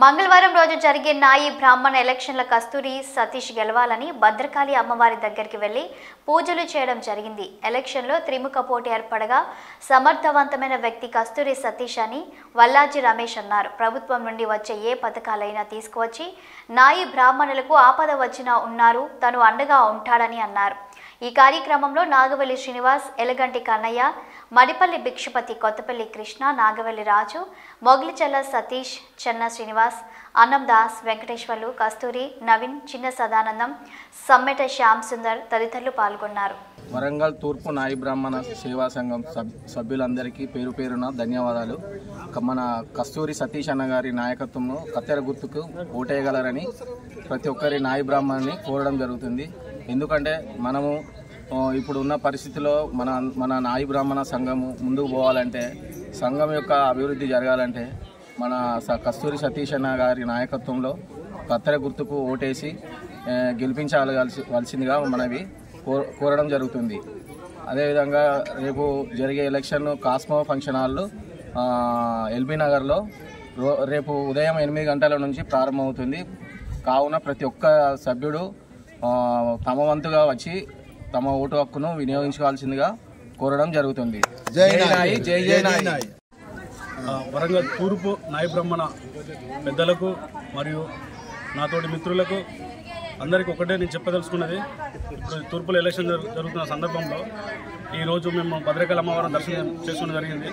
మంగళవారం రోజు జరిగే నాయి బ్రాహ్మణ ఎలక్షన్ల కస్తూరి సతీష్ గెలవాలని భద్రకాళి అమ్మవారి దగ్గరికి వెళ్లి పూజలు చేయడం జరిగింది. ఎలక్షన్లో త్రిముఖ పోటీ ఏర్పడగా సమర్థవంతమైన వ్యక్తి కస్తూరి సతీష్ అని వల్లాజీ రమేష్ అన్నారు. ప్రభుత్వం నుండి వచ్చే ఏ పథకాలైనా తీసుకువచ్చి నాయి బ్రాహ్మణులకు ఆపద వచ్చినా ఉన్నారు, తను అండగా ఉంటాడని అన్నారు. ఈ కార్యక్రమంలో నాగవెల్లి శ్రీనివాస్, ఎలగంటి కన్నయ్య, మడిపల్లి భిక్షపతి, కొత్తపల్లి కృష్ణ, నాగవెల్లి రాజు, మొగిలిచెల్ల సతీష్, చెన్న శ్రీనివాస్, అన్నం దాస్, వెంకటేశ్వర్లు, కస్తూరి, నవీన్, చిన్న సదానందం, సమ్మెట శ్యామ్ సుందర్ తదితరులు పాల్గొన్నారు. వరంగల్ తూర్పు నాయి బ్రాహ్మణ సేవా సంఘం సభ్యులందరికీ పేరు పేరున ధన్యవాదాలు. మన కస్తూరి సతీష్ అన్న గారి నాయకత్వంలో కత్తెర గుర్తుకు ఓటేయగలరని ప్రతి ఒక్కరి నాయి బ్రాహ్మణుని కోరడం జరుగుతుంది. ఎందుకంటే మనము ఇప్పుడు ఉన్న పరిస్థితిలో మన నాయి బ్రాహ్మణ సంఘము ముందుకు పోవాలంటే, సంఘం యొక్క అభివృద్ధి జరగాలంటే మన కస్తూరి సతీష్ అన్న గారి నాయకత్వంలో కత్తెర గుర్తుకు ఓటేసి గెలిపించవలసిందిగా మనవి కోరడం జరుగుతుంది. అదేవిధంగా రేపు జరిగే ఎలక్షన్ కాస్మో ఫంక్షన్ హాల్లో ఎల్బీ నగర్లో రేపు ఉదయం 8 గంటల నుంచి ప్రారంభమవుతుంది. కావున ప్రతి ఒక్క సభ్యుడు తమ వంతుగా వచ్చి తమ ఓటు హక్కును వినియోగించుకోవాల్సిందిగా కోరడం జరుగుతుంది. జై నాయి, జై జై నాయి. వరంగల్ తూర్పు నాయి బ్రాహ్మణ పెద్దలకు మరియు నాతోటి మిత్రులకు అందరికీ ఒకటే నేను చెప్పదలుచుకున్నది, ఇప్పుడు తూర్పులో ఎలక్షన్ జరుగుతున్న సందర్భంలో ఈరోజు మేము భద్రకాళి అమ్మవారిని దర్శనం చేసుకోవడం జరిగింది.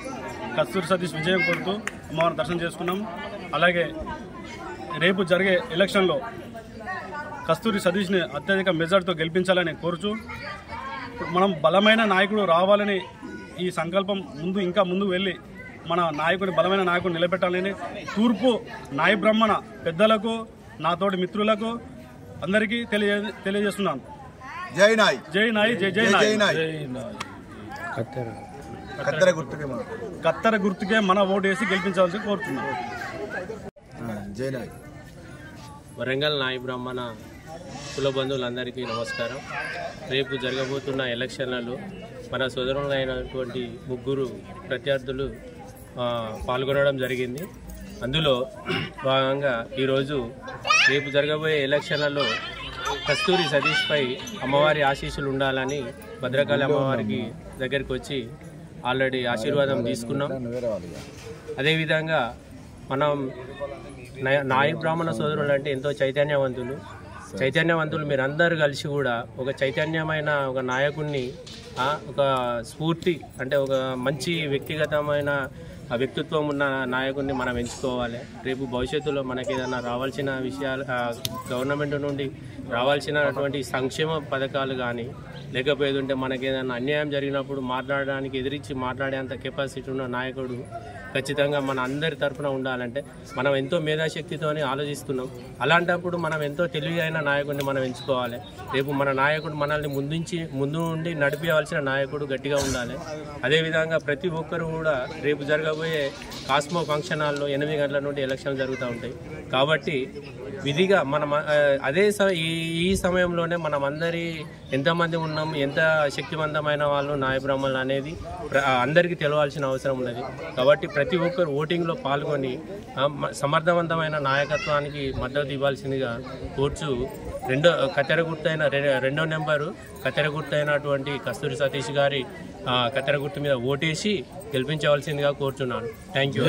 కస్తూరి సతీష్ విజయం కోరుతూ అమ్మవారిని దర్శనం చేసుకున్నాం. అలాగే రేపు జరిగే ఎలక్షన్లో కస్తూరి సతీష్ని అత్యధిక మెజార్టీతో గెలిపించాలని కోరుచు, మనం బలమైన నాయకుడు రావాలని ఈ సంకల్పం ఇంకా ముందు వెళ్ళి మన నాయకుని బలమైన నాయకుడు నిలబెట్టాలని తూర్పు నాయి బ్రాహ్మణ పెద్దలకు నాతోటి మిత్రులకు అందరికీ తెలియజేస్తున్నాను. జై నాయ్, జై నాయ్, జై జై నాయ్. కత్తెర గుర్తుకే మన ఓటు వేసి గెలిపించాల్సి కోరుతున్నాను. జై నాయ్. వరంగల్ నాయి బ్రాహ్మణ కుల బంధువులందరికీ నమస్కారం. రేపు జరగబోతున్న ఎలక్షన్లలో మన సోదరులైనటువంటి 3 ప్రత్యర్థులు పాల్గొనడం జరిగింది. అందులో భాగంగా ఈరోజు రేపు జరగబోయే ఎలక్షన్లలో కస్తూరి సతీష్పై అమ్మవారి ఆశీస్సులు ఉండాలని భద్రకాళి అమ్మవారికి దగ్గరికి వచ్చి ఆల్రెడీ ఆశీర్వాదం తీసుకున్నాం. అదేవిధంగా మనం నాయి బ్రాహ్మణ సోదరులు అంటే ఎంతో చైతన్యవంతులు మీరందరూ కలిసి కూడా ఒక చైతన్యమైన ఒక నాయకుడిని, ఒక స్ఫూర్తి అంటే ఒక మంచి వ్యక్తిగతమైన వ్యక్తిత్వం ఉన్న నాయకుడిని మనం ఎంచుకోవాలి. రేపు భవిష్యత్తులో మనకి ఏదైనా రావాల్సిన విషయాలు, గవర్నమెంట్ నుండి రావాల్సినటువంటి సంక్షేమ పథకాలు కానీ లేకపోతే మనకి ఏదైనా అన్యాయం జరిగినప్పుడు మాట్లాడడానికి ఎదిరించి మాట్లాడేంత కెపాసిటీ ఉన్న నాయకుడు ఖచ్చితంగా మన అందరి తరఫున ఉండాలంటే మనం ఎంతో మేధాశక్తితోనే ఆలోచిస్తున్నాం. అలాంటప్పుడు మనం ఎంతో తెలివైన నాయకుడిని మనం ఎంచుకోవాలి. రేపు మన నాయకుడు మనల్ని ముందు నుండి నడిపించవలసిన నాయకుడు గట్టిగా ఉండాలి. అదేవిధంగా ప్రతి ఒక్కరు కూడా రేపు జరగబోయే కాస్మో ఫంక్షన్ హాల్లో 8 గంటల నుండి ఎలక్షన్ జరుగుతూ ఉంటాయి. కాబట్టి విధిగా మనం ఈ సమయంలోనే మనం అందరి ఎంతమంది ఉన్నాం, ఎంత శక్తివంతమైన వాళ్ళు నాయ బ్రాహ్మణులు అనేది అందరికీ తెలవాల్సిన అవసరం ఉన్నది. కాబట్టి ప్రతి ఒక్కరు ఓటింగ్లో పాల్గొని సమర్థవంతమైన నాయకత్వానికి మద్దతు ఇవ్వాల్సిందిగా కోర్చు కత్తెర గుర్తైన 2వ నెంబరు కత్తెర గుర్తైనటువంటి కస్తూరి సతీష్ గారి కత్తెర గుర్తు మీద ఓటేసి గెలిపించవలసిందిగా కోరుచున్నాను. Thank you.